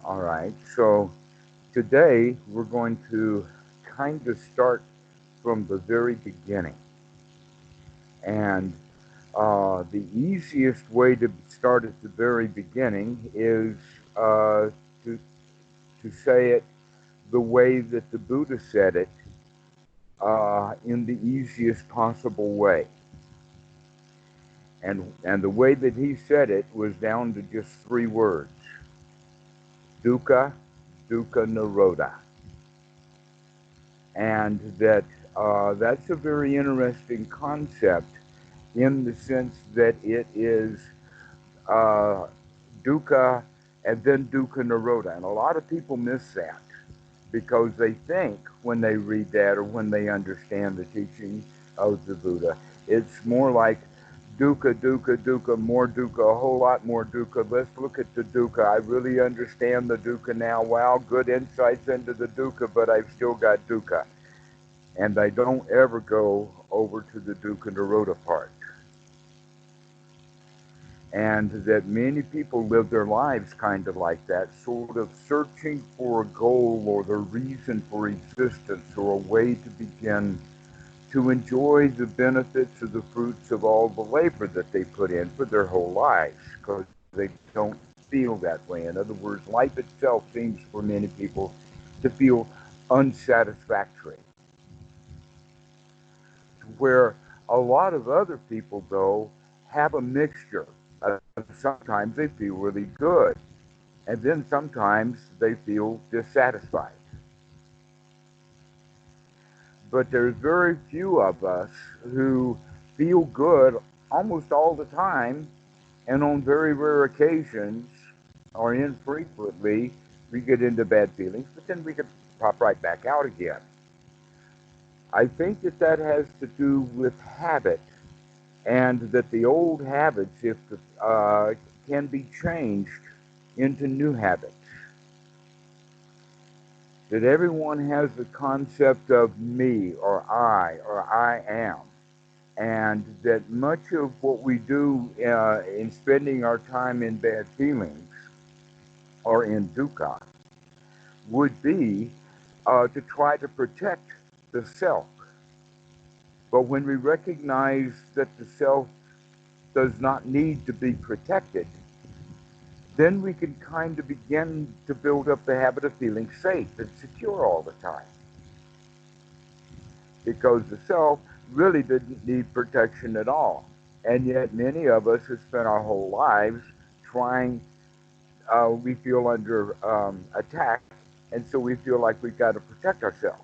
All right. So today we're going to kind of start from the very beginning. And the easiest way to start at the very beginning is to, to say it the way that the Buddha said it, in the easiest possible way. And the way that he said it was down to just three words: dukkha, dukkha nirodha. And that's a very interesting concept in the sense that it is uh, dukkha and then dukkha nirodha. And a lot of people miss that because they think when they read that or when they understand the teaching of the Buddha, it's more like dukkha, dukkha, dukkha, more dukkha, a whole lot more dukkha. Let's look at the dukkha. I really understand the dukkha now. Wow, good insights into the dukkha, but I've still got dukkha. And they don't ever go over to the dukkha nirodha part. And that many people live their lives kind of like that, sort of searching for a goal or the reason for existence or a way to begin to enjoy the benefits or the fruits of all the labor that they put in for their whole lives, because they don't feel that way. In other words, life itself seems for many people to feel unsatisfactory. Where a lot of other people, though, have a mixture. Sometimes they feel really good, and then sometimes they feel dissatisfied. But there's very few of us who feel good almost all the time, and on very rare occasions or infrequently, we get into bad feelings, but then we can pop right back out again. I think that that has to do with habit, and that the old habits, if can be changed into new habits. That everyone has the concept of me or I am, and that much of what we do in spending our time in bad feelings or in dukkha would be to try to protect the self. But when we recognize that the self does not need to be protected, then we can kind of begin to build up the habit of feeling safe and secure all the time. Because the self really didn't need protection at all. And yet, many of us have spent our whole lives trying, we feel under attack, and so we feel like we've got to protect ourselves.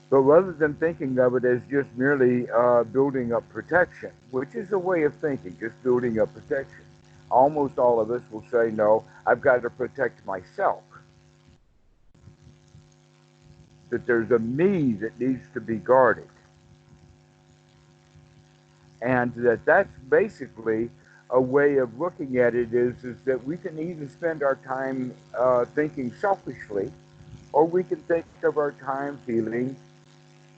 But rather than thinking of it as just merely building up protection, which is a way of thinking, just building up protection, almost all of us will say, no, I've got to protect myself. That there's a me that needs to be guarded. And that's basically a way of looking at it is that we can either spend our time thinking selfishly, or we can think of our time feeling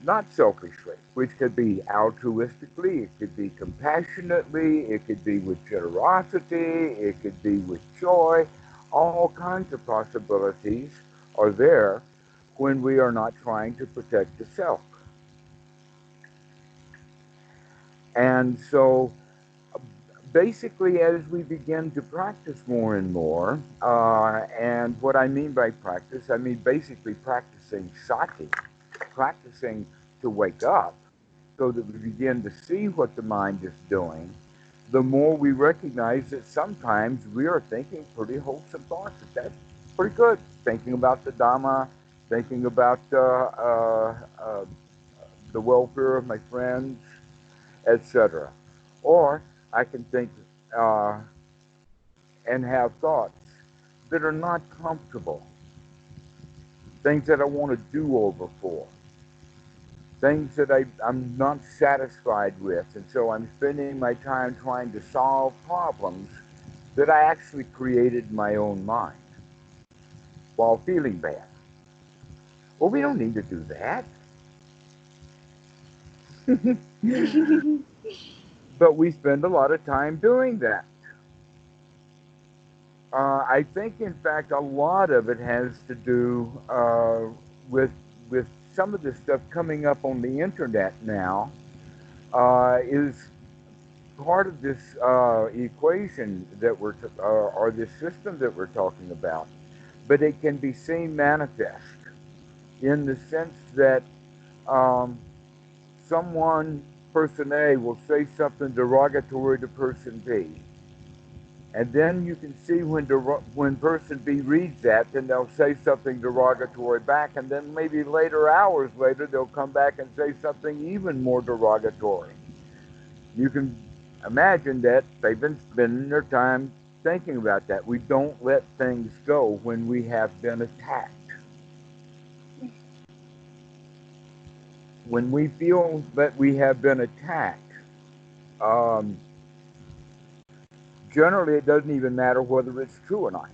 not selfishly, which could be altruistically, it could be compassionately, it could be with generosity, it could be with joy. All kinds of possibilities are there when we are not trying to protect the self. And so basically, as we begin to practice more and more, and what I mean by practice, I mean basically practicing sati, practicing to wake up so that we begin to see what the mind is doing, the more we recognize that sometimes we are thinking pretty wholesome thoughts. That's pretty good. Thinking about the Dhamma, thinking about the welfare of my friends, etc. Or I can think uh, and have thoughts that are not comfortable, things that I want to do over for, things that I'm not satisfied with. And so I'm spending my time trying to solve problems that I actually created in my own mind while feeling bad. Well, we don't need to do that. But we spend a lot of time doing that. I think, in fact, a lot of it has to do with with some of the stuff coming up on the internet now. Is part of this equation that or this system that we're talking about, but it can be seen manifest in the sense that um, someone, person A, will say something derogatory to person B, and then you can see when person B reads that, then they'll say something derogatory back, and then maybe later, hours later, they'll come back and say something even more derogatory. You can imagine that they've been spending their time thinking about that. We don't let things go when we have been attacked. When we feel that we have been attacked, um, generally it doesn't even matter whether it's true or not.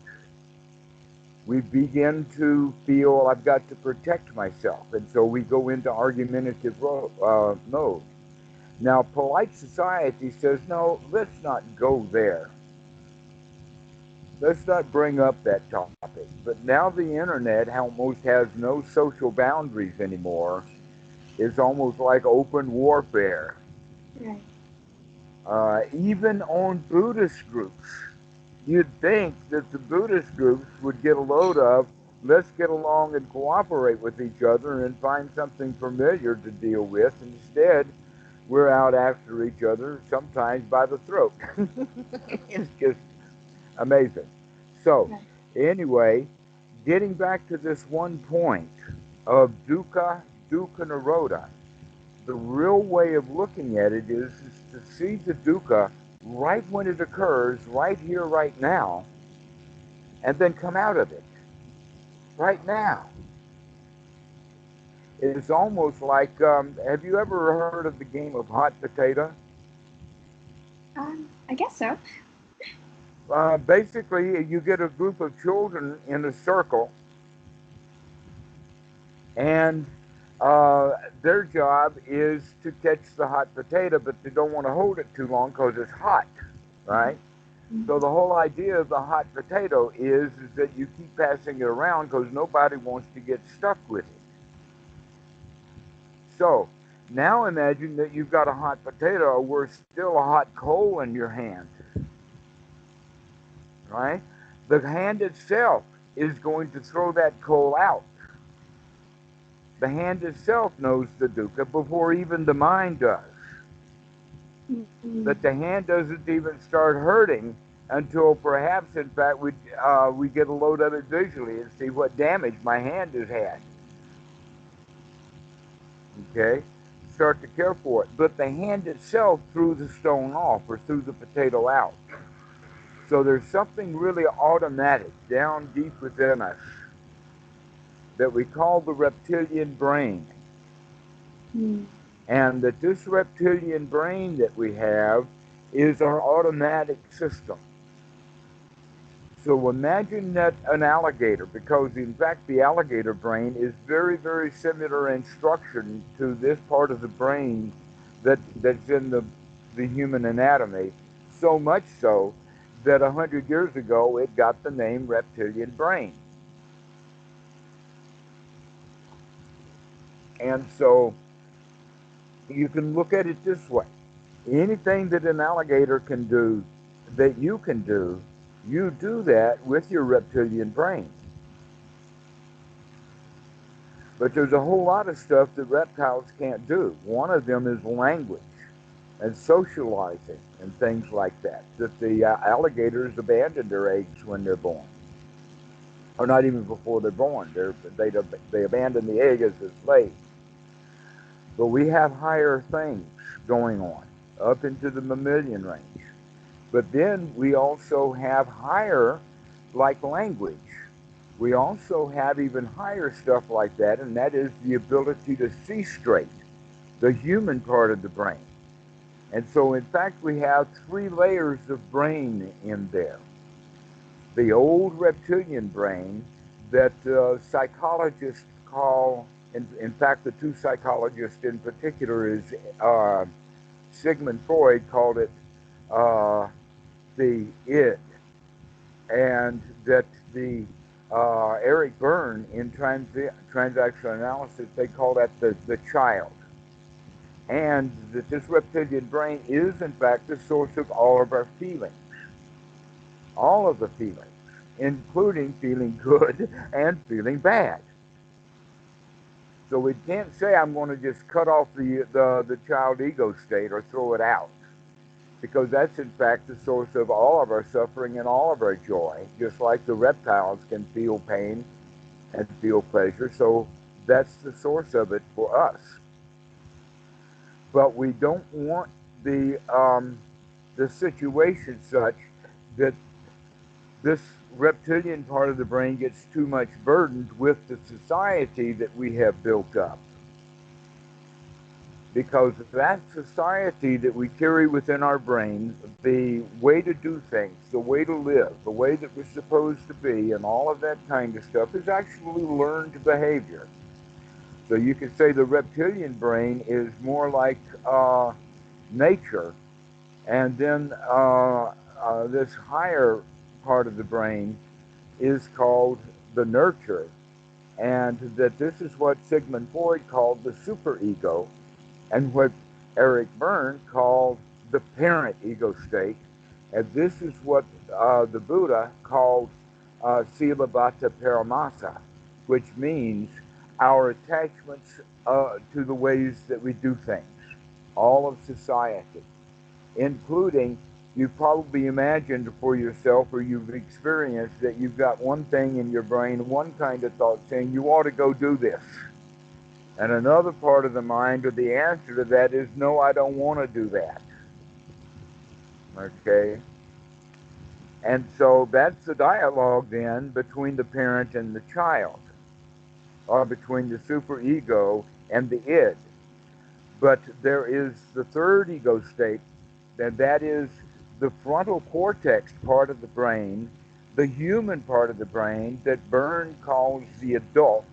We begin to feel I've got to protect myself, and so we go into argumentative mode. Now, polite society says, no, let's not go there. Let's not bring up that topic. But now the internet almost has no social boundaries anymore. It's almost like open warfare. Right. Even on Buddhist groups, you'd think that the Buddhist groups would get a load of, let's get along and cooperate with each other and find something familiar to deal with. Instead, we're out after each other, sometimes by the throat. It's just amazing. So, Right. anyway, getting back to this one point of dukkha, dukkha nirodha, the real way of looking at it is to see the dukkha right when it occurs, right here, right now, and then come out of it right now. It's almost like, have you ever heard of the game of hot potato? I guess so. Basically, you get a group of children in a circle, and uh, their job is to catch the hot potato, but they don't want to hold it too long because it's hot, right? So the whole idea of the hot potato is that you keep passing it around because nobody wants to get stuck with it. So now imagine that you've got a hot potato where still a hot coal in your hand, right? The hand itself is going to throw that coal out. The hand itself knows the dukkha before even the mind does. Mm-hmm. That the hand doesn't even start hurting until perhaps, in fact, we get a load of it visually and see what damage my hand has had. Okay? Start to care for it. But the hand itself threw the stone off or threw the potato out. So there's something really automatic down deep within us that we call the reptilian brain. Mm-hmm. And that this reptilian brain that we have is our automatic system. So imagine that an alligator, because in fact the alligator brain is very, very similar in structure to this part of the brain that's in the human anatomy, so much so that 100 years ago it got the name reptilian brain. And so you can look at it this way. Anything that an alligator can do that you do that with your reptilian brain. But there's a whole lot of stuff that reptiles can't do. One of them is language and socializing and things like that. That the alligators abandon their eggs when they're born, or not even before they're born. They abandon the egg as a slave. But we have higher things going on up into the mammalian range. But then we also have higher, like language. We also have even higher stuff like that, and that is the ability to see straight, the human part of the brain. And so, in fact, we have three layers of brain in there. The old reptilian brain that psychologists call, in fact, the two psychologists in particular is Sigmund Freud called it uh, the id. and that the Eric Berne in transactional analysis, they call that the child, and that this reptilian brain is in fact the source of all of our feelings, all of the feelings, including feeling good and feeling bad. So we can't say I'm going to just cut off the child ego state or throw it out, because that's in fact the source of all of our suffering and all of our joy, just like the reptiles can feel pain and feel pleasure. So that's the source of it for us. But we don't want the situation such that this reptilian part of the brain gets too much burdened with the society that we have built up. Because that society that we carry within our brain, the way to do things, the way to live, the way that we're supposed to be, and all of that kind of stuff is actually learned behavior. So you could say the reptilian brain is more like nature, and then this higher part of the brain is called the nurture, and that this is what Sigmund Freud called the superego, and what Eric Berne called the parent ego state, and this is what the Buddha called Silabhata Paramasa, which means our attachments to the ways that we do things, all of society, including, you probably imagined for yourself, or you've experienced that you've got one thing in your brain, one kind of thought saying you ought to go do this. And another part of the mind, or the answer to that, is no, I don't want to do that. Okay? And so that's the dialogue then between the parent and the child, or between the superego and the id. But there is the third ego state, and that is the frontal cortex part of the brain, the human part of the brain that Berne calls the adult,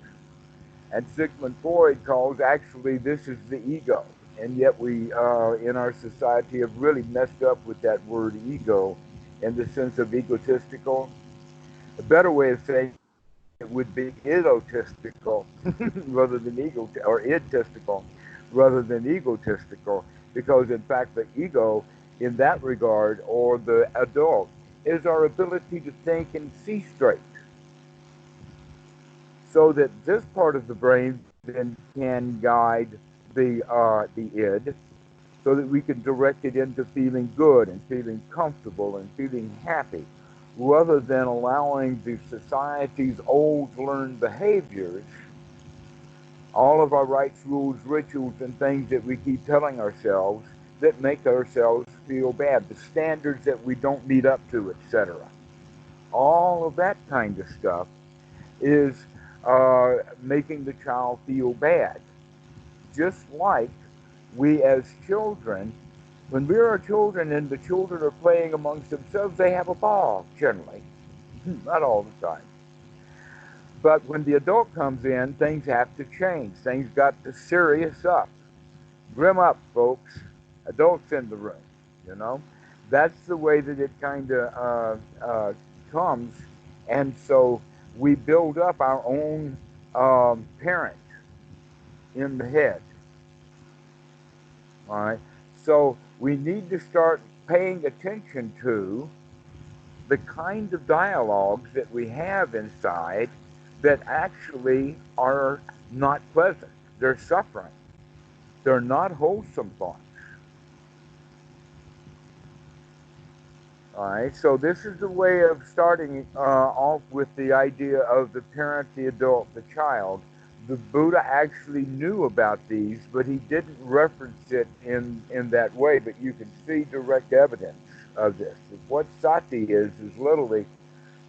and Sigmund Freud calls actually this is the ego. And yet we, in our society, have really messed up with that word ego in the sense of egotistical. A better way of saying it would be idotistical rather than ego, or id-tistical rather than egotistical, because in fact the ego in that regard, or the adult, is our ability to think and see straight, so that this part of the brain then can guide the id, so that we can direct it into feeling good and feeling comfortable and feeling happy, rather than allowing the society's old learned behaviors, all of our rites, rules, rituals, and things that we keep telling ourselves that make ourselves feel bad, the standards that we don't meet up to, etc. All of that kind of stuff is making the child feel bad. Just like we as children, when we are children and the children are playing amongst themselves, they have a ball, generally. Not all the time. But when the adult comes in, things have to change. Things got to serious up. Grim up, folks. Adults in the room, you know? That's the way that it kind of comes. And so we build up our own parent in the head. All right. So we need to start paying attention to the kind of dialogues that we have inside that actually are not pleasant. They're suffering. They're not wholesome thoughts. All right. So this is the way of starting off with the idea of the parent, the adult, the child. The Buddha actually knew about these, but he didn't reference it in that way. But you can see direct evidence of this. What sati is literally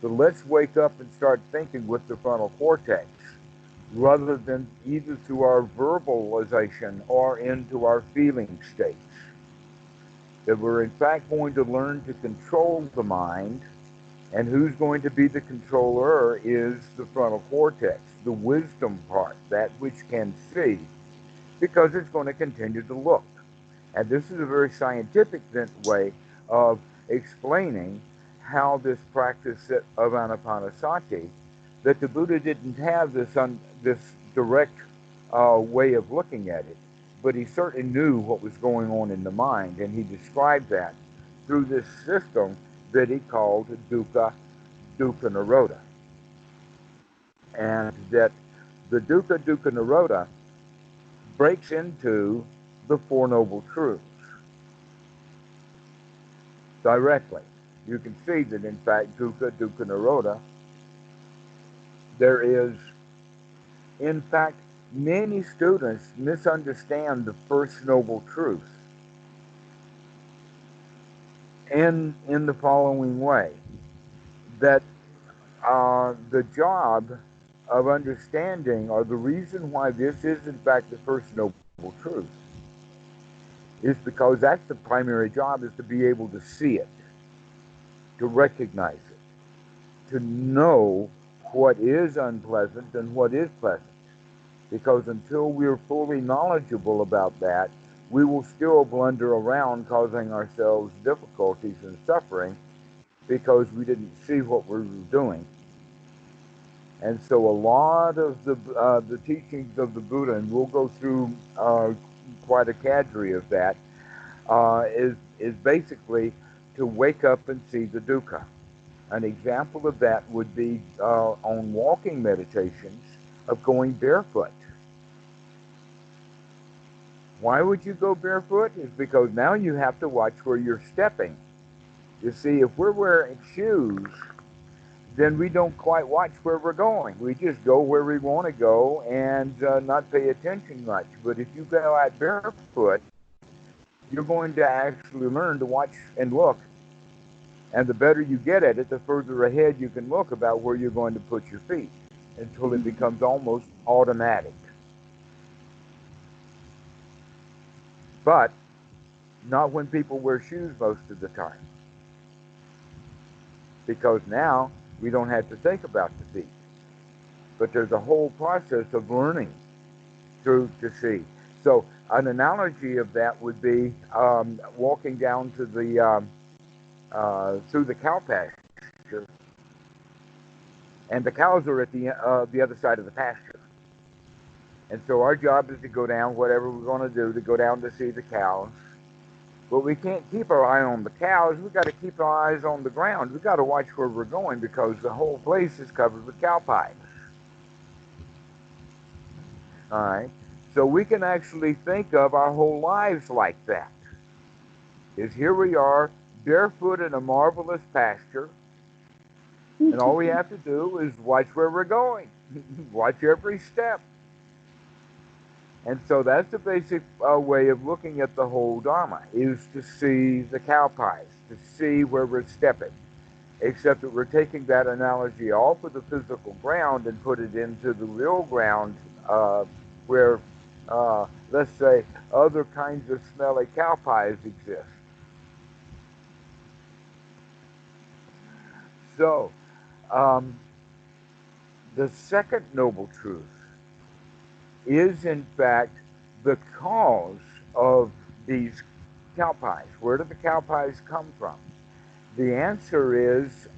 the let's wake up and start thinking with the frontal cortex, rather than either through our verbalization or into our feeling states. That we're in fact going to learn to control the mind, and who's going to be the controller is the frontal cortex, the wisdom part, that which can see, because it's going to continue to look. And this is a very scientific way of explaining how this practice of Anapanasati, that the Buddha didn't have this direct way of looking at it, but he certainly knew what was going on in the mind, and he described that through this system that he called dukkha nirodha, and that the dukkha nirodha breaks into the Four Noble Truths directly. You can see that, in fact, dukkha nirodha, there is, in fact, many students misunderstand the First Noble Truth in the following way, that the job of understanding, or the reason why this is, in fact, the First Noble Truth, is because that's the primary job, is to be able to see it, to recognize it, to know what is unpleasant and what is pleasant. Because until we're fully knowledgeable about that, we will still blunder around causing ourselves difficulties and suffering because we didn't see what we were doing. And so a lot of the teachings of the Buddha, and we'll go through quite a cadre of that, is basically to wake up and see the dukkha. An example of that would be on walking meditations of going barefoot. Why would you go barefoot? Is because now you have to watch where you're stepping. You see, if we're wearing shoes, then we don't quite watch where we're going. We just go where we want to go and not pay attention much. But if you go out barefoot, you're going to actually learn to watch and look. And the better you get at it, the further ahead you can look about where you're going to put your feet until it becomes almost automatic. But not when people wear shoes most of the time. Because now we don't have to think about the feet. But there's a whole process of learning to see. So an analogy of that would be walking down to the through the cow pasture, and the cows are at the other side of the pasture. And so our job is to go down, whatever we're going to do, to go down to see the cows. But we can't keep our eye on the cows. We've got to keep our eyes on the ground. We've got to watch where we're going because the whole place is covered with cow pies. All right? So we can actually think of our whole lives like that. Is here we are, barefoot in a marvelous pasture, and all we have to do is watch where we're going. Watch every step. And so that's the basic way of looking at the whole Dhamma, is to see the cow pies, to see where we're stepping. Except that we're taking that analogy off of the physical ground and put it into the real ground where, let's say, other kinds of smelly cow pies exist. So, the second noble truth is, in fact, the cause of these cow pies. Where do the cow pies come from? The answer is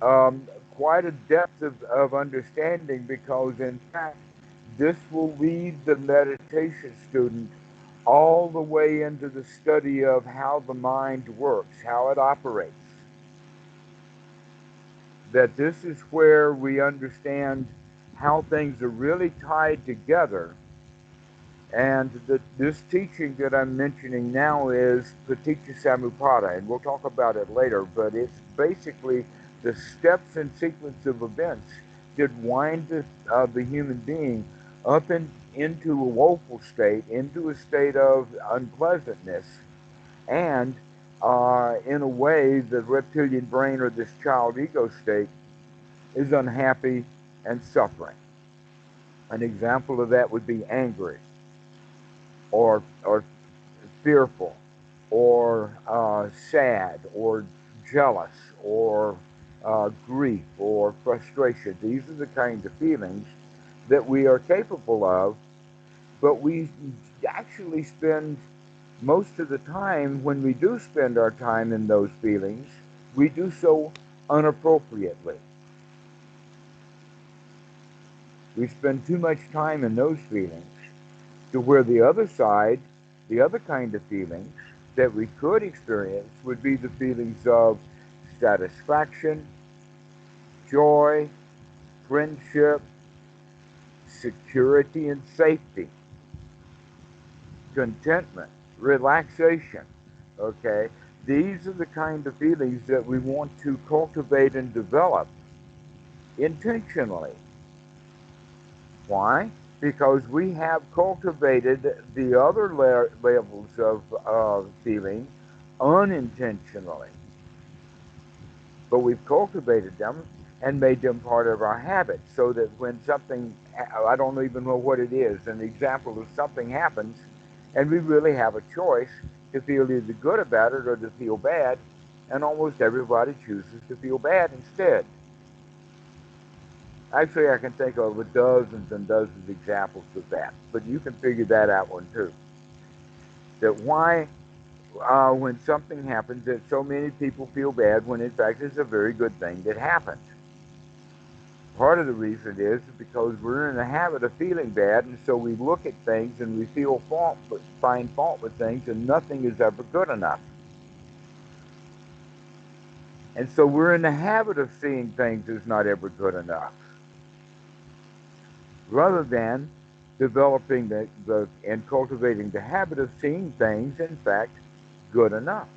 quite a depth of understanding, because, in fact, this will lead the meditation student all the way into the study of how the mind works, how it operates. That this is where we understand how things are really tied together. And this teaching that I'm mentioning now is Paticca Samuppada, and we'll talk about it later, but it's basically the steps and sequence of events that wind the human being up into a woeful state, into a state of unpleasantness, and in a way the reptilian brain, or this child ego state, is unhappy and suffering. An example of that would be angry, or fearful, or sad, or jealous, or grief, or frustration. These are the kinds of feelings that we are capable of, but we actually spend most of the time, when we do spend our time in those feelings, we do so unappropriately. We spend too much time in those feelings to where the other side, the other kind of feelings that we could experience would be the feelings of satisfaction, joy, friendship, security and safety, contentment, relaxation. Okay? These are the kind of feelings that we want to cultivate and develop intentionally. Why? Because we have cultivated the other levels of feeling unintentionally, but we've cultivated them and made them part of our habit so that when something, I don't even know what it is, an example of something happens, and we really have a choice to feel either good about it or to feel bad, and almost everybody chooses to feel bad instead. Actually, I can think of dozens and dozens of examples of that, but you can figure that out one too. That why, when something happens, that so many people feel bad when in fact it's a very good thing that happened. Part of the reason is because we're in the habit of feeling bad, and so we look at things and we feel fault, but find fault with things, and nothing is ever good enough. And so we're in the habit of seeing things as not ever good enough, rather than developing and cultivating the habit of seeing things, in fact, good enough.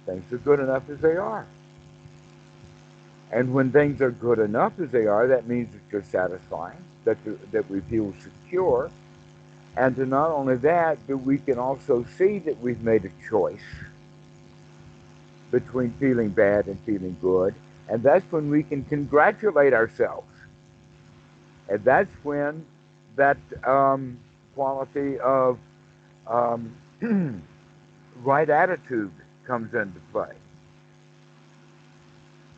Things are good enough as they are. And when things are good enough as they are, that means that you're satisfying, that we feel secure. And to not only that, but we can also see that we've made a choice between feeling bad and feeling good. And that's when we can congratulate ourselves. And that's when that quality of um, right attitude comes into play.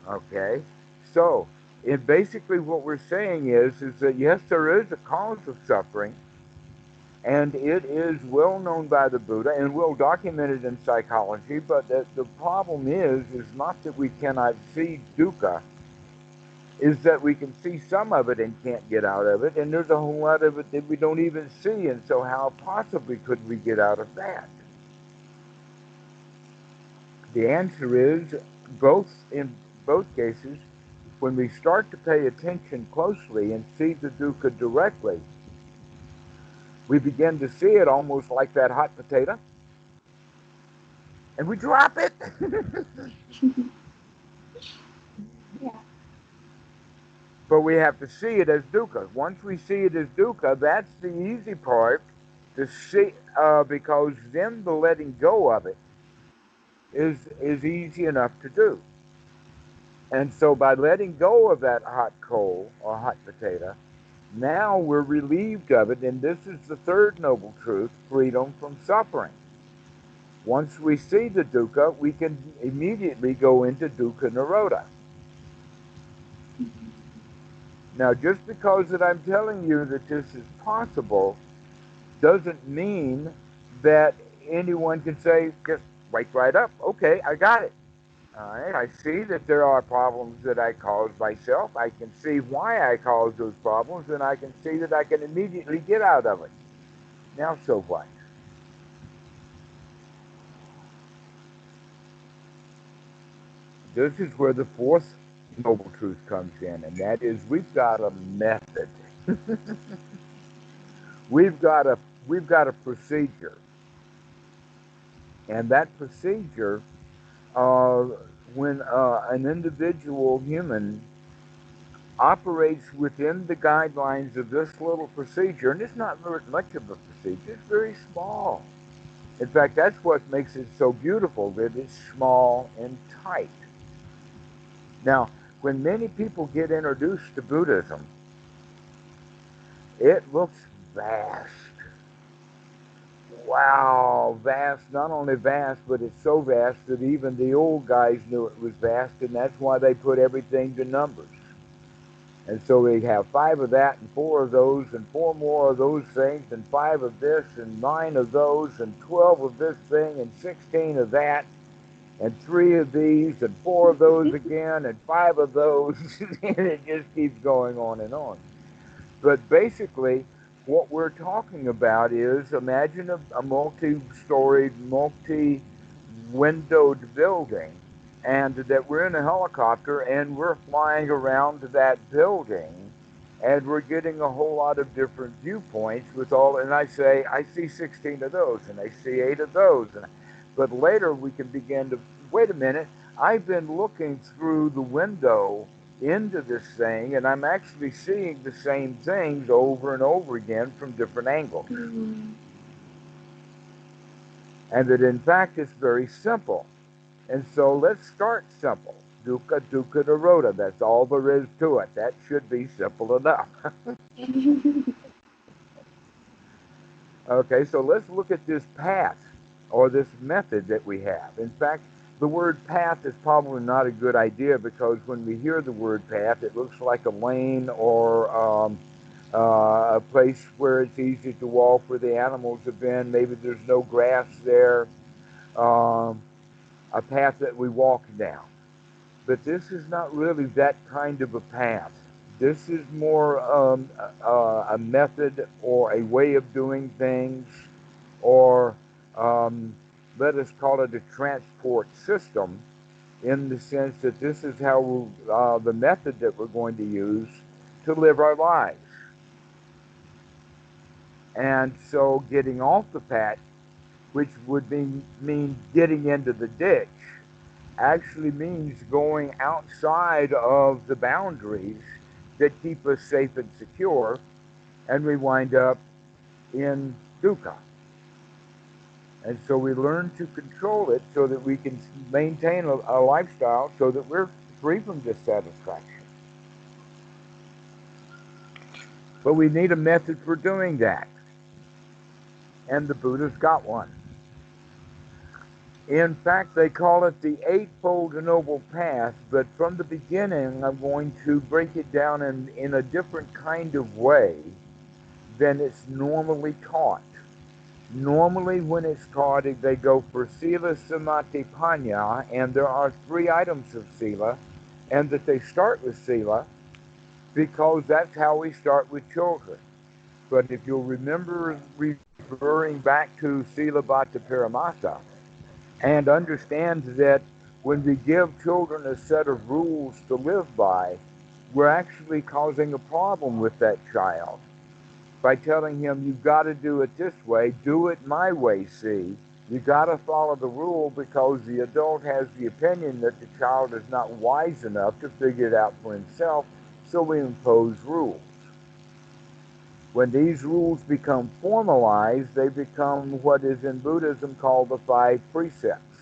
Okay? So, basically what we're saying is that yes, there is a cause of suffering, and it is well known by the Buddha and well documented in psychology, but the problem is not that we cannot see dukkha, is that we can see some of it and can't get out of it, and there's a whole lot of it that we don't even see, and so how possibly could we get out of that? The answer is in both cases, when we start to pay attention closely and see the dukkha directly, we begin to see it almost like that hot potato, and we drop it. Yeah. But we have to see it as dukkha. Once we see it as dukkha, that's the easy part to see, because then the letting go of it is easy enough to do. And so by letting go of that hot coal or hot potato, now we're relieved of it, and this is the third noble truth, freedom from suffering. Once we see the dukkha, we can immediately go into dukkha nirodha. Now, just because that I'm telling you that this is possible doesn't mean that anyone can say, just wake right up. Okay, I got it. All right, I see that there are problems that I caused myself. I can see why I caused those problems, and I can see that I can immediately get out of it. Now, so what? This is where the fourth noble truth comes in, and that is we've got a method. we've got a we've got a procedure, and that procedure, uh, when an individual human operates within the guidelines of this little procedure, and it's not very much of a procedure, it's very small. In fact, that's what makes it so beautiful, that it's small and tight. Now, when many people get introduced to Buddhism, it looks vast. Wow, vast, not only vast, but it's so vast that even the old guys knew it was vast, and that's why they put everything to numbers. And so we have 5 of that, and 4 of those, and 4 more of those things, and 5 of this, and 9 of those, and 12 of this thing, and 16 of that. and 3 of these, and 4 of those again, and 5 of those, and it just keeps going on and on. But basically, what we're talking about is imagine a multi-storied, multi-windowed building, and that we're in a helicopter and we're flying around that building, and we're getting a whole lot of different viewpoints with all. And I say, I see 16 of those, and I see 8 of those, but later we can begin to wait a minute. I've been looking through the window into this thing, and I'm actually seeing the same things over and over again from different angles. And that in fact it's very simple. And so let's start simple. Dukkha, dukkha, nirodha. That's all there is to it. That should be simple enough. Okay, so let's look at this path or this method that we have. In fact, the word path is probably not a good idea because when we hear the word path, it looks like a lane or a place where it's easy to walk, where the animals have been. Maybe there's no grass there, a path that we walk down. But this is not really that kind of a path. This is more a method or a way of doing things, or let us call it a transport system, in the sense that this is how the method that we're going to use to live our lives. And so getting off the path, which would mean getting into the ditch, actually means going outside of the boundaries that keep us safe and secure, and we wind up in dukkha. And so we learn to control it so that we can maintain a lifestyle so that we're free from dissatisfaction. But we need a method for doing that. And the Buddha's got one. In fact, they call it the Eightfold Noble Path, but from the beginning, I'm going to break it down in a different kind of way than it's normally taught. Normally, when it's taught, they go for Sila, Samadhi, Panya, and there are 3 items of Sila, and that they start with Sila because that's how we start with children. But if you'll remember referring back to Sila Bhatta Paramasa, and understand that when we give children a set of rules to live by, we're actually causing a problem with that child by telling him, you've got to do it this way, do it my way, see. You got to follow the rule because the adult has the opinion that the child is not wise enough to figure it out for himself, so we impose rules. When these rules become formalized, they become what is in Buddhism called the 5 precepts.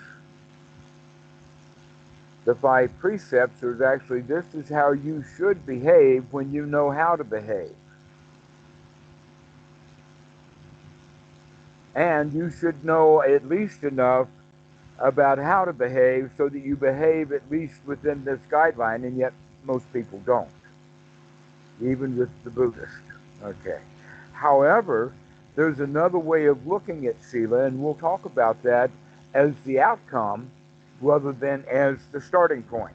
The 5 precepts are actually, this is how you should behave when you know how to behave. And you should know at least enough about how to behave so that you behave at least within this guideline, and yet most people don't, even with the Buddhist. Okay. However, there's another way of looking at Sila, and we'll talk about that as the outcome rather than as the starting point.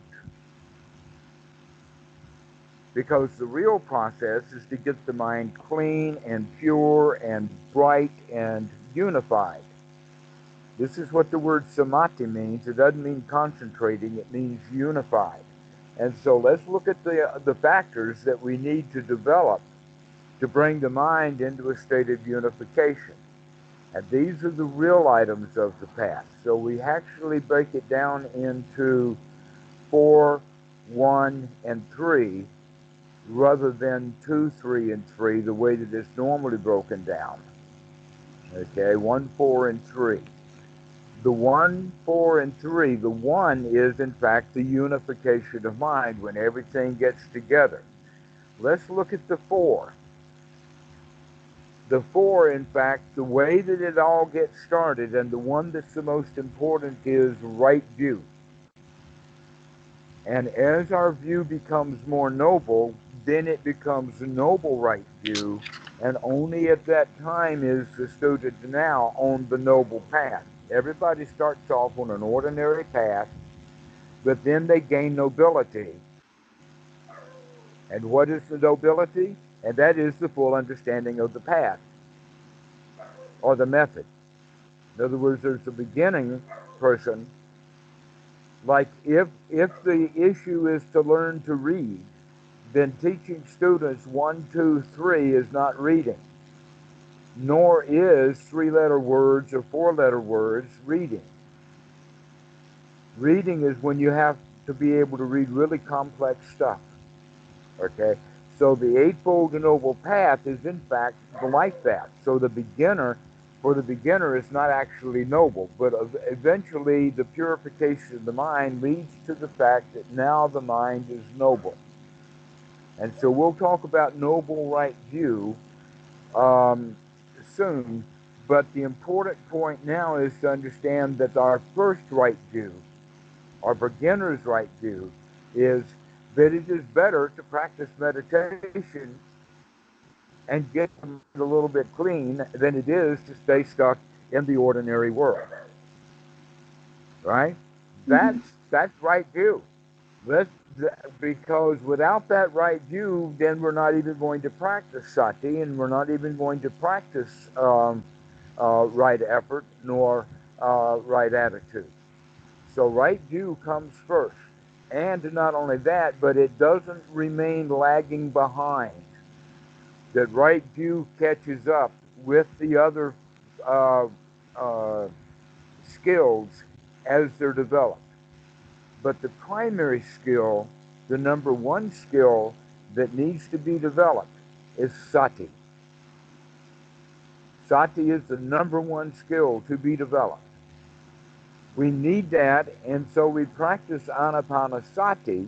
Because the real process is to get the mind clean and pure and bright and unified. This is what the word samadhi means. It doesn't mean concentrating, it means unified. And so let's look at the factors that we need to develop to bring the mind into a state of unification. And these are the real items of the path. So we actually break it down into 4, 1, and 3, rather than 2, 3, and 3, the way that it's normally broken down. Okay, 1, 4, and 3. The 1, 4, and 3, the 1 is in fact the unification of mind when everything gets together. Let's look at the 4. The 4, in fact, the way that it all gets started, and the one that's the most important, is right view. And as our view becomes more noble, then it becomes a noble right view, and only at that time is the student now on the noble path. Everybody starts off on an ordinary path, but then they gain nobility. And what is the nobility? And that is the full understanding of the path or the method. In other words, there's a beginning person. Like if the issue is to learn to read, then teaching students 1, 2, 3 is not reading, nor is 3-letter words or 4-letter words reading. Reading is when you have to be able to read really complex stuff. Okay? So the Eightfold Noble Path is in fact like that. So for the beginner, it's not actually noble, but eventually the purification of the mind leads to the fact that now the mind is noble. And so we'll talk about noble right view soon, but the important point now is to understand that our first right view, our beginner's right view, is that it is better to practice meditation and get the mind a little bit clean than it is to stay stuck in the ordinary world. Right? Mm-hmm. That's right view. Let's, because without that right view, then we're not even going to practice sati, and we're not even going to practice right effort nor right attitude. So right view comes first. And not only that, but it doesn't remain lagging behind. That right view catches up with the other uh, uh, skills as they're developed. But the primary skill, the number one skill that needs to be developed, is sati. Sati is the number one skill to be developed. We need that, and so we practice Anapanasati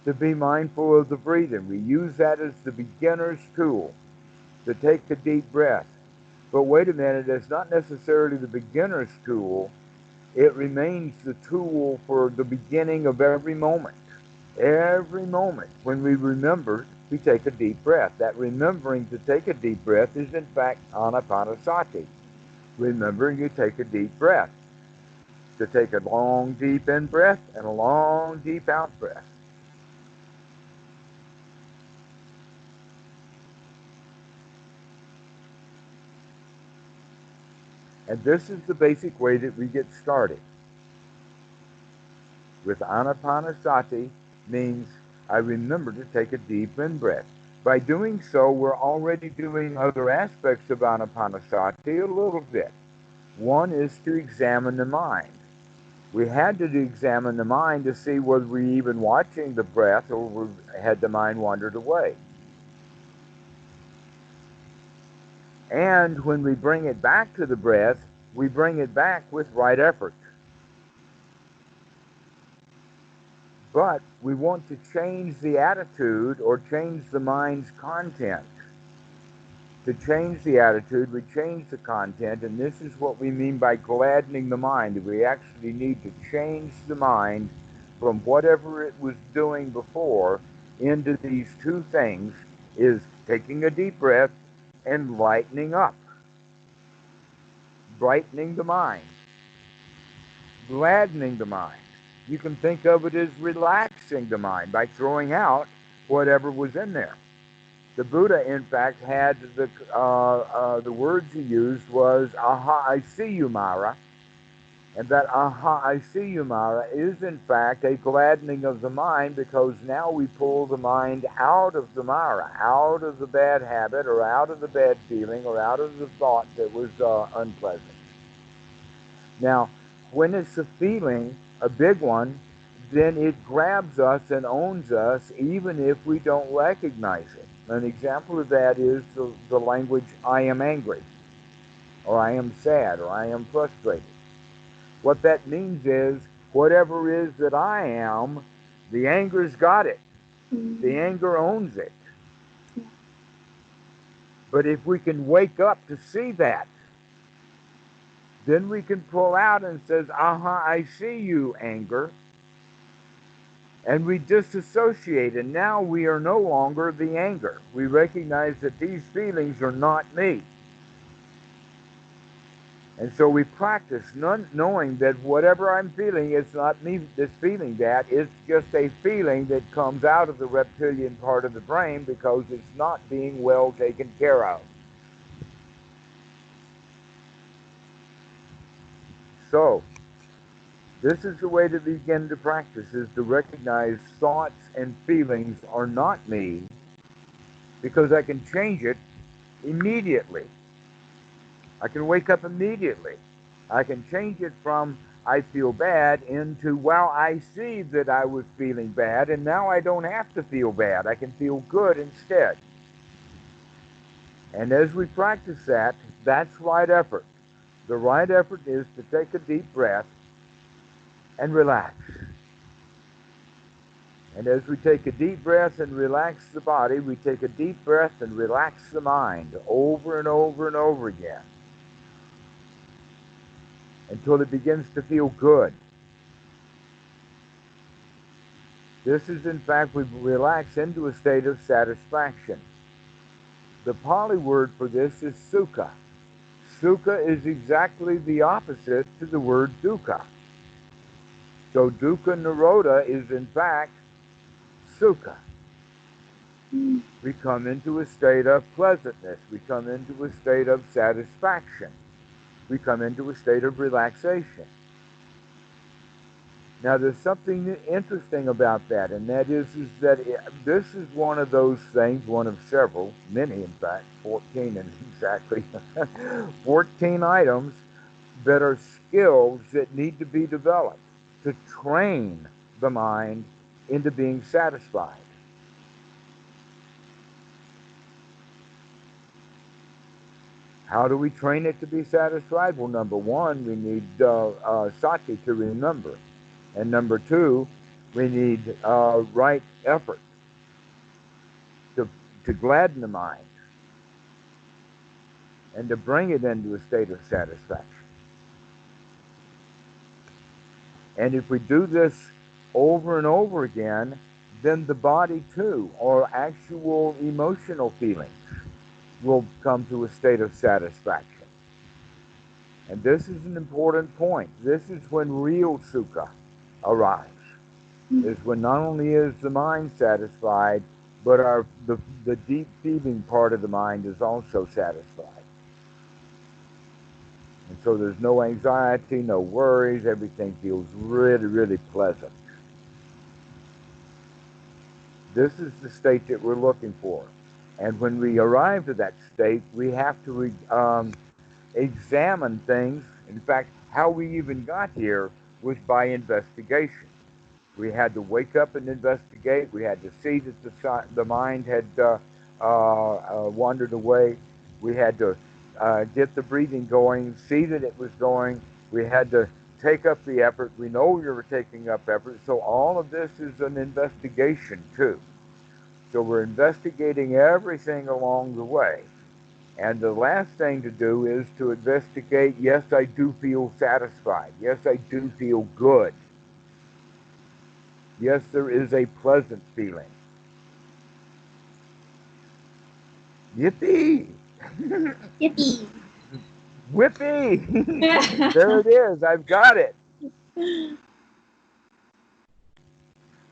to be mindful of the breathing. We use that as the beginner's tool to take a deep breath. But wait a minute, it's not necessarily the beginner's tool. It remains the tool for the beginning of every moment. Every moment when we remember to take a deep breath. That remembering to take a deep breath is in fact Anapanasati. Remembering to take a deep breath. To take a long deep in breath and a long deep out breath. And this is the basic way that we get started. With Anapanasati means I remember to take a deep in breath. By doing so, we're already doing other aspects of Anapanasati a little bit. One is to examine the mind. We had to examine the mind to see whether we even watching the breath or had the mind wandered away. And when we bring it back to the breath, we bring it back with right effort. But we want to change the attitude or change the mind's content. To change the attitude, we change the content, and this is what we mean by gladdening the mind. We actually need to change the mind from whatever it was doing before into these two things, is taking a deep breath and lightening up, brightening the mind, gladdening the mind. You can think of it as relaxing the mind by throwing out whatever was in there. The Buddha, in fact, had the words he used was "Aha, I see you, Mara," and that "Aha, I see you, Mara" is in fact a gladdening of the mind, because now we pull the mind out of the Mara, out of the bad habit, or out of the bad feeling, or out of the thought that was unpleasant. Now, when it's a feeling, a big one, then it grabs us and owns us even if we don't recognize it. An example of that is the language "I am angry," or "I am sad," or "I am frustrated." What that means is whatever it is that I am, the anger's got it. The Mm-hmm. anger owns it. Yeah. But if we can wake up to see that, then we can pull out and says, "Aha, I see you, anger." And we disassociate, and now we are no longer the anger. We recognize that these feelings are not me. And so we practice knowing that whatever I'm feeling, it's not me that's feeling that. It's just a feeling that comes out of the reptilian part of the brain because it's not being well taken care of. So this is the way to begin to practice, is to recognize thoughts and feelings are not me, because I can change it immediately. I can wake up immediately. I can change it from I feel bad into, well, I see that I was feeling bad and now I don't have to feel bad. I can feel good instead. And as we practice that, that's right effort. The right effort is to take a deep breath and relax. And as we take a deep breath and relax the body, we take a deep breath and relax the mind over and over and over again until it begins to feel good. This is, in fact, we relax into a state of satisfaction. The Pali word for this is sukha. Sukha is exactly the opposite to the word dukkha. So dukkha nirodha is, in fact, sukha. We come into a state of pleasantness. We come into a state of satisfaction. We come into a state of relaxation. Now, there's something interesting about that, and that is that this is one of those things, one of several, many in fact, 14 and exactly, 14 items that are skills that need to be developed to train the mind into being satisfied. How do we train it to be satisfied? Well, number one, we need sati to remember. And number two, we need right effort to, to gladden the mind and to bring it into a state of satisfaction. And if we do this over and over again, then the body too, or actual emotional feelings, will come to a state of satisfaction. And this is an important point. This is when real sukha arrives, is when not only is the mind satisfied, but the deep feeling part of the mind is also satisfied. And so there's no anxiety, no worries, everything feels really, really pleasant. This is the state that we're looking for. And when we arrive to that state, we have to examine things. In fact, how we even got here was by investigation. We had to wake up and investigate. We had to see that the mind had wandered away. We had to get the breathing going, see that it was going. We had to take up the effort. We know we were taking up effort. So all of this is an investigation too. So we're investigating everything along the way. And the last thing to do is to investigate, yes, I do feel satisfied. Yes, I do feel good. Yes, there is a pleasant feeling. Yippee! Yippee! Whippy! There it is. I've got it.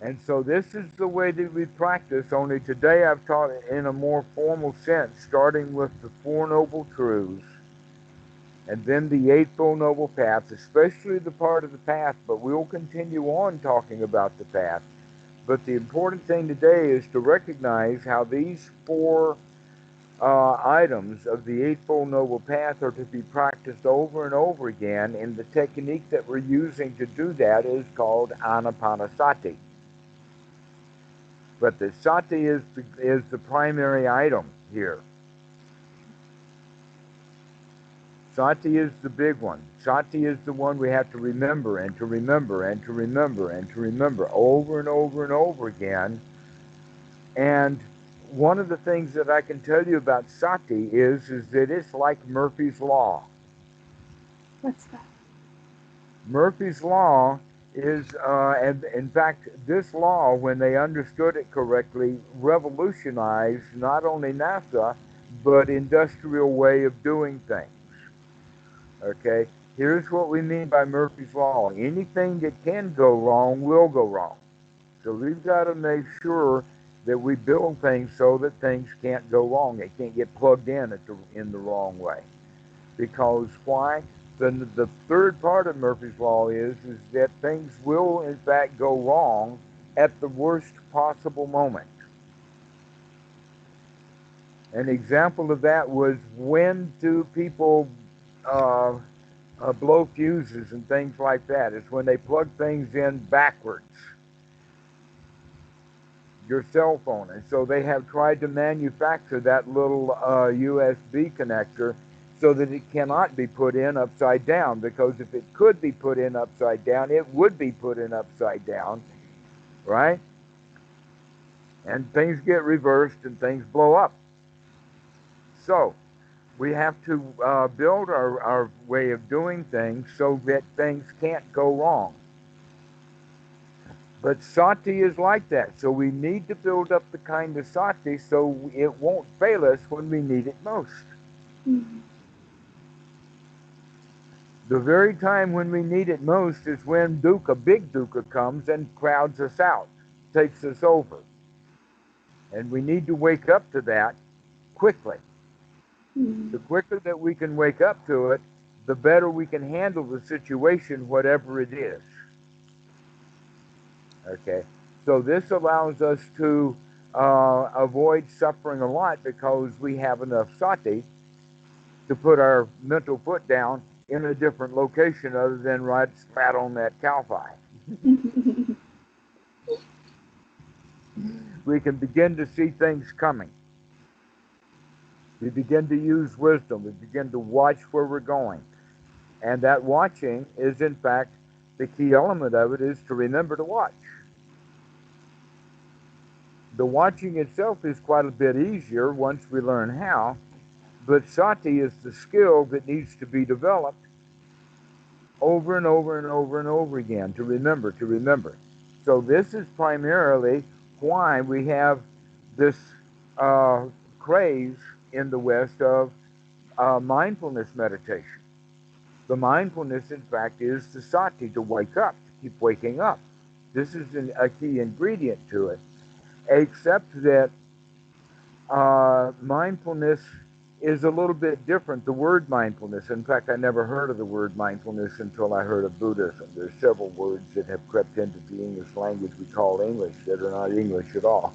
And so this is the way that we practice, only today I've taught it in a more formal sense, starting with the Four Noble Truths, and then the Eightfold Noble Path, especially the part of the path, but we'll continue on talking about the path. But the important thing today is to recognize how these four items of the Eightfold Noble Path are to be practiced over and over again, and the technique that we're using to do that is called Anapanasati. But the sati is the primary item here. Sati is the big one. Sati is the one we have to remember and to remember and to remember and to remember over and over and over again. And one of the things that I can tell you about sati is that it's like Murphy's Law. What's that? Murphy's Law is, and in fact, this law, when they understood it correctly, revolutionized not only NASA, but industrial way of doing things. Okay? Here's what we mean by Murphy's Law. Anything that can go wrong will go wrong. So we've got to make sure that we build things so that things can't go wrong. They can't get plugged in the wrong way. Because why? The third part of Murphy's Law is that things will in fact go wrong at the worst possible moment. An example of that was, when do people uh, blow fuses and things like that? It's when they plug things in backwards, your cell phone. And so they have tried to manufacture that little USB connector so that it cannot be put in upside down, because if it could be put in upside down, it would be put in upside down, right? And things get reversed and things blow up. So we have to build our way of doing things so that things can't go wrong. But sati is like that. So we need to build up the kind of sati so it won't fail us when we need it most. The very time when we need it most is when dukkha, big dukkha, comes and crowds us out, takes us over. And we need to wake up to that quickly. The quicker that we can wake up to it, the better we can handle the situation, whatever it is. Okay, so this allows us to avoid suffering a lot, because we have enough sati to put our mental foot down in a different location other than right flat on that cow pie. We can begin to see things coming. We begin to use wisdom. We begin to watch where we're going. And that watching is, in fact, the key element of it is to remember to watch. The watching itself is quite a bit easier once we learn how, but sati is the skill that needs to be developed over and over and over and over again, to remember, to remember. So this is primarily why we have this craze in the West of mindfulness meditation. The mindfulness, in fact, is the sati, to wake up, to keep waking up. This is a key ingredient to it, except that mindfulness is a little bit different. The word mindfulness, in fact, I never heard of the word mindfulness until I heard of Buddhism. There's several words that have crept into the English language we call English that are not English at all.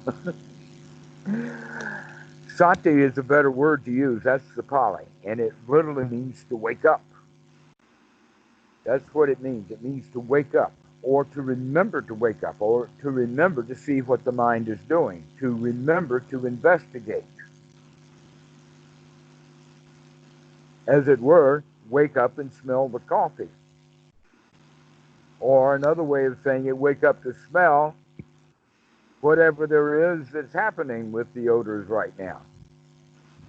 Sati is a better word to use. That's the Pali, and it literally means to wake up. That's what it means. It means to wake up, or to remember to wake up, or to remember to see what the mind is doing, to remember to investigate. As it were, wake up and smell the coffee. Or another way of saying it, wake up to smell whatever there is that's happening with the odors right now.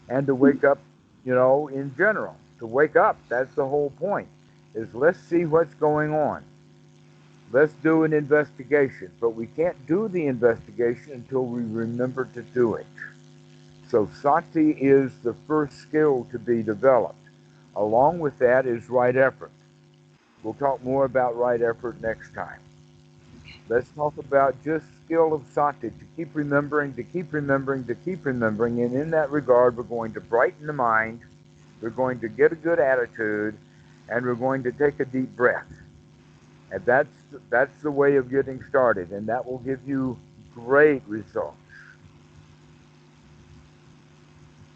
And to wake up, in general. To wake up, that's the whole point, is let's see what's going on. Let's do an investigation. But we can't do the investigation until we remember to do it. So sati is the first skill to be developed. Along with that is right effort. We'll talk more about right effort next time. Let's talk about just skill of sati, to keep remembering, to keep remembering, to keep remembering. And in that regard, we're going to brighten the mind, we're going to get a good attitude, and we're going to take a deep breath. And that's the way of getting started, and that will give you great results.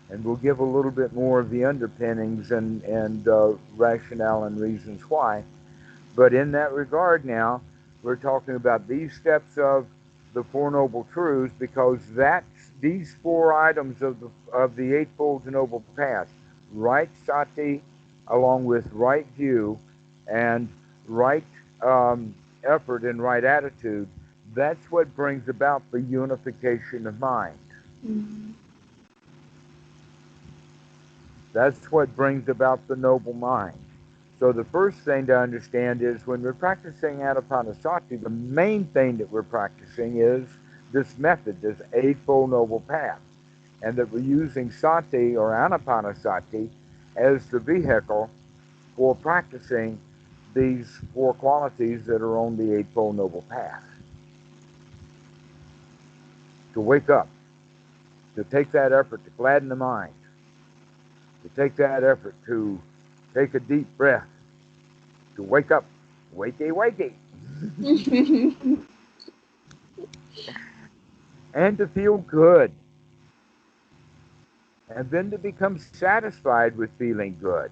And we'll give a little bit more of the underpinnings and rationale and reasons why. But in that regard now, we're talking about these steps of the Four Noble Truths, because these four items of the Eightfold Noble Path, right sati, along with right view, and right effort and right attitude, that's what brings about the unification of mind. That's what brings about the noble mind. So the first thing to understand is, when we're practicing Anapanasati, the main thing that we're practicing is this method, this Eightfold Noble Path, and that we're using sati or Anapanasati as the vehicle for practicing these four qualities that are on the Eightfold Noble Path. To wake up, to take that effort to gladden the mind, to take that effort to take a deep breath, to wake up, wakey, wakey, and to feel good. And then to become satisfied with feeling good.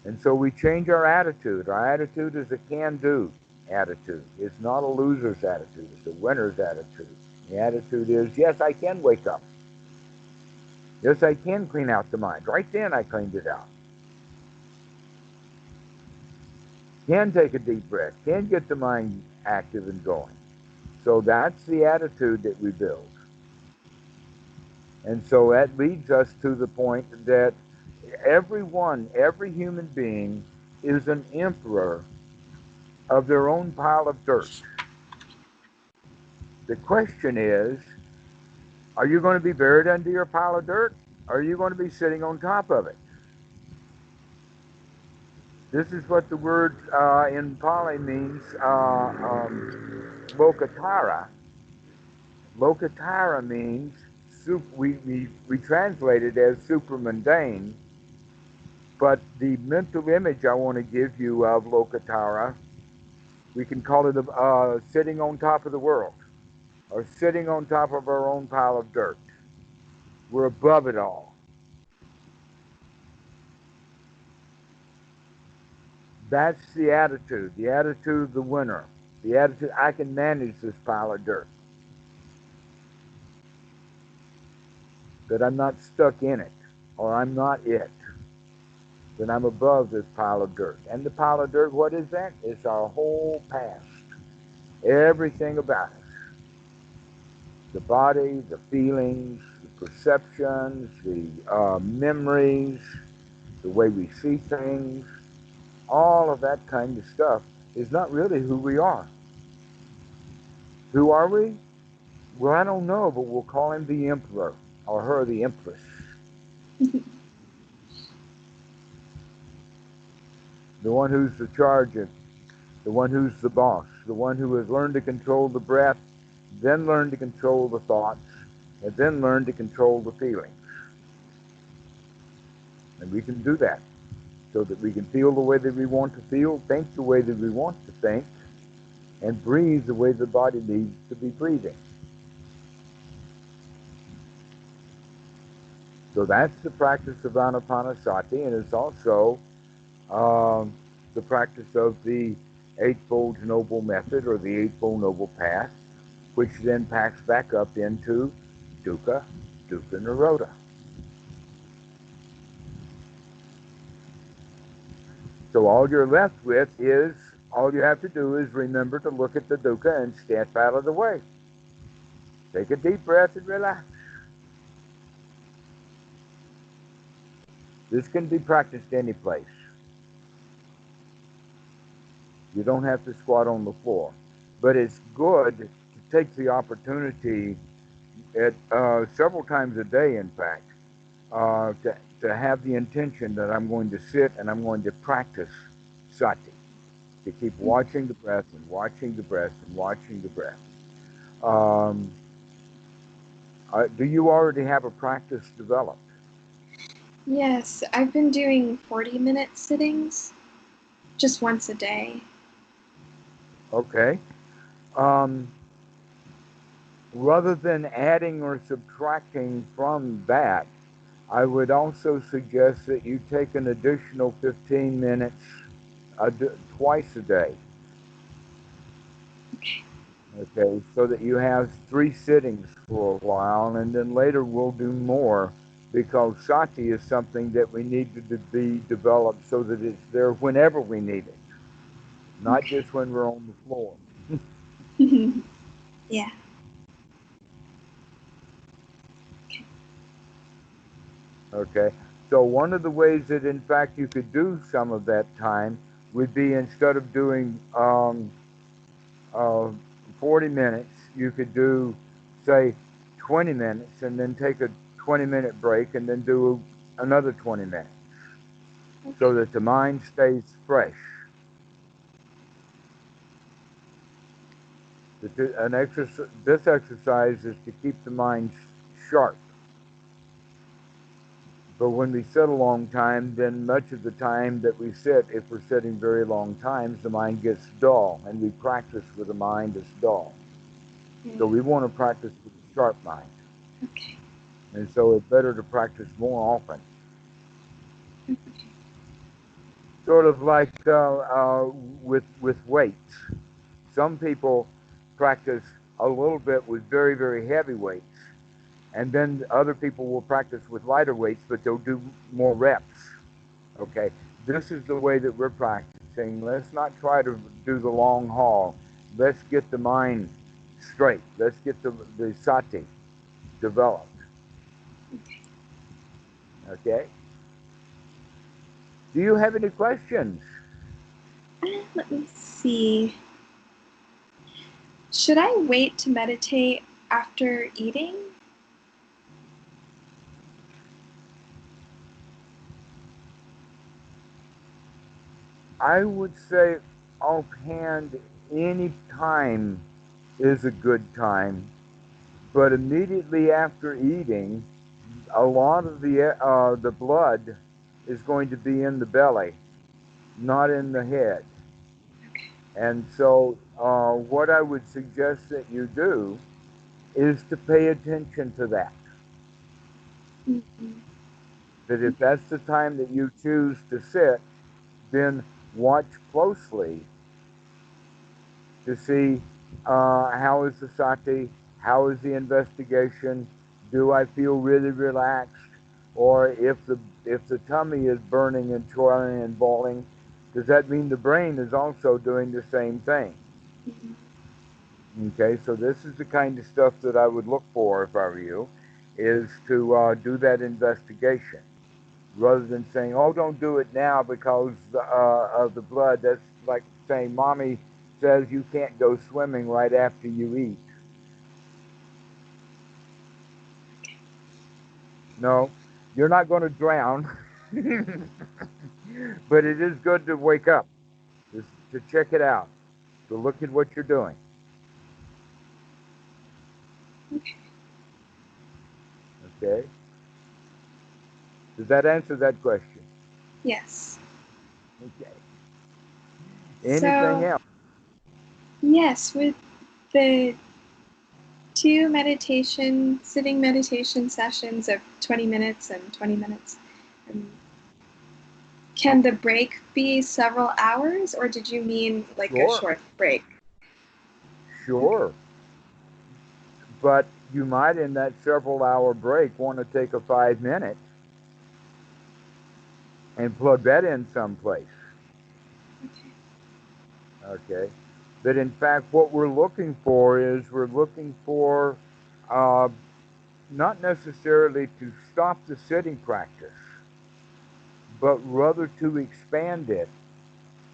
And so we change our attitude. Our attitude is a can-do attitude. It's not a loser's attitude. It's a winner's attitude. The attitude is, yes, I can wake up. Yes, I can clean out the mind. Right then I cleaned it out. Can take a deep breath. Can get the mind active and going. So that's the attitude that we build. And so that leads us to the point that every human being is an emperor of their own pile of dirt. The question is, are you going to be buried under your pile of dirt? Or are you going to be sitting on top of it? This is what the word in Pali means, lokatara. Lokatara means, we translate it as super mundane, but the mental image I want to give you of lokatara, we can call it sitting on top of the world, or sitting on top of our own pile of dirt. We're above it all. That's the attitude of the winner, the attitude, I can manage this pile of dirt, that I'm not stuck in it, or I'm not it, that I'm above this pile of dirt. And the pile of dirt, what is that? It's our whole past, everything about us. The body, the feelings, the perceptions, the memories, the way we see things, all of that kind of stuff is not really who we are. Who are we? Well, I don't know, but we'll call him the emperor, or her the empress. The one who's the charger, the one who's the boss, the one who has learned to control the breath, then learned to control the thoughts, and then learned to control the feelings. And we can do that so that we can feel the way that we want to feel, think the way that we want to think, and breathe the way the body needs to be breathing. So that's the practice of Anapanasati, and it's also the practice of the Eightfold Noble Method, or the Eightfold Noble Path, which then packs back up into dukkha, dukkha nirodha. So all you're left with is, all you have to do is remember to look at the dukkha and step out of the way. Take a deep breath and relax. This can be practiced any place. You don't have to squat on the floor. But it's good to take the opportunity at several times a day, in fact, to have the intention that I'm going to sit and I'm going to practice sati, to keep watching the breath and watching the breath and watching the breath. Do you already have a practice developed? Yes, I've been doing 40-minute sittings just once a day. Okay. Rather than adding or subtracting from that, I would also suggest that you take an additional 15 minutes twice a day. Okay, so that you have 3 sittings for a while, and then later we'll do more, because sati is something that we need to be developed so that it's there whenever we need it, not just when we're on the floor. Yeah. Okay, so one of the ways that in fact you could do some of that time would be, instead of doing 40 minutes, you could do, say, 20 minutes and then take a 20-minute break and then do another 20 minutes. Okay. so that the mind stays fresh. This exercise is to keep the mind sharp. But when we sit a long time, then much of the time that we sit, if we're sitting very long times, the mind gets dull, and we practice with a mind that's dull. So we want to practice with a sharp mind. Okay. And so it's better to practice more often. Okay. Sort of like with weights. Some people practice a little bit with very, very heavy weights. And then other people will practice with lighter weights, but they'll do more reps. Okay, this is the way that we're practicing. Let's not try to do the long haul. Let's get the mind straight. Let's get the sati developed. Okay. Do you have any questions? Let me see. Should I wait to meditate after eating? I would say offhand, any time is a good time, but immediately after eating, a lot of the blood is going to be in the belly, not in the head. And so, what I would suggest that you do is to pay attention to that. Mm-hmm. That if that's the time that you choose to sit, then watch closely to see how is the sati, how is the investigation, do I feel really relaxed, or if the tummy is burning and swelling and balling, does that mean the brain is also doing the same thing? Okay, so this is the kind of stuff that I would look for if I were you, is to do that investigation rather than saying, "Oh, don't do it now because of the blood." That's like saying, "Mommy says you can't go swimming right after you eat." No, you're not going to drown, but it is good to wake up, just to check it out, to look at what you're doing. Okay. Okay, does that answer that question? Yes. Okay. Anything So, else? yes, with the two sitting meditation sessions of 20 minutes and 20 minutes, can the break be several hours, or did you mean like a Sure, short break? sure. But you might, in that several hour break, want to take a 5 minute and plug that in someplace. Okay. But in fact, what we're looking for is we're looking for uh, not necessarily to stop the sitting practice, but rather to expand it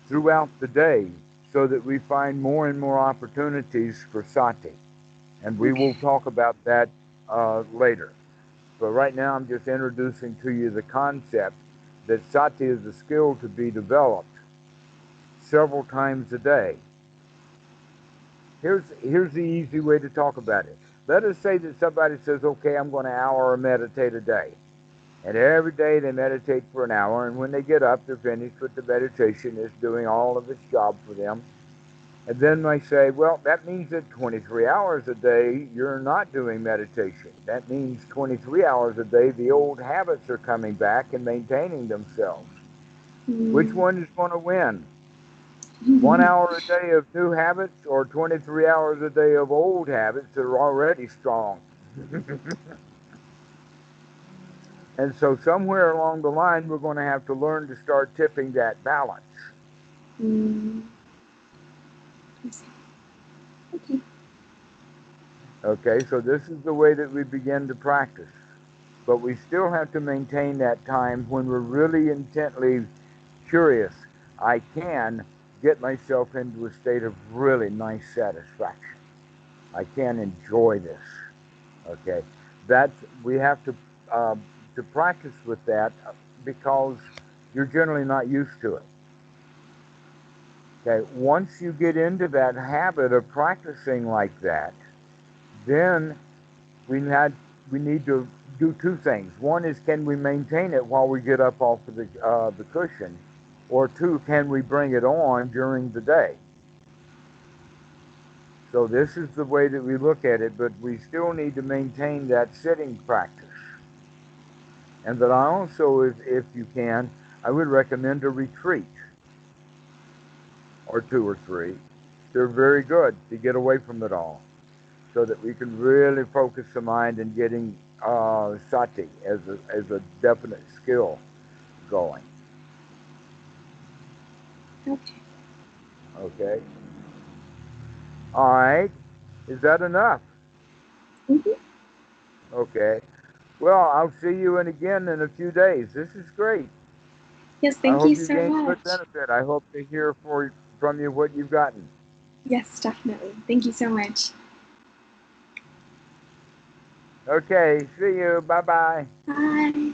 throughout the day so that we find more and more opportunities for sati. And we Okay. will talk about that later. But right now, I'm just introducing to you the concept that sati is a skill to be developed several times a day. Here's the easy way to talk about it. Let us say that somebody says, "Okay, I'm going to hour meditate a day," and every day they meditate for an hour, and when they get up, they're finished with the meditation. It's doing all of its job for them. And then they say, "Well, that means that 23 hours a day you're not doing meditation. That means 23 hours a day the old habits are coming back and maintaining themselves. Which Mm. one is going to win? 1 hour a day of new habits or 23 hours a day of old habits that are already strong?" And so somewhere along the line, we're going to have to learn to start tipping that balance. Mm. Okay. Okay, so this is the way that we begin to practice. But we still have to maintain that time when we're really intently curious. I can get myself into a state of really nice satisfaction. I can enjoy this. Okay, that's we have to practice with that because you're generally not used to it. Okay, once you get into that habit of practicing like that, then we had we need to do two things. One is, can we maintain it while we get up off of the cushion, or two, can we bring it on during the day? So this is the way that we look at it, but we still need to maintain that sitting practice. And that I also, if you can, I would recommend a retreat or two or three. They're very good to get away from it all, so that we can really focus the mind in getting sati as a definite skill going. Okay. Okay. All right. Is that enough? Mm-hmm. Okay. Well, I'll see you again in a few days. This is great. Yes, I thank you hope you so gained good much. benefit. I hope to hear from you what you've gotten. Yes, definitely. Thank you so much. Okay. See you. Bye bye. Bye.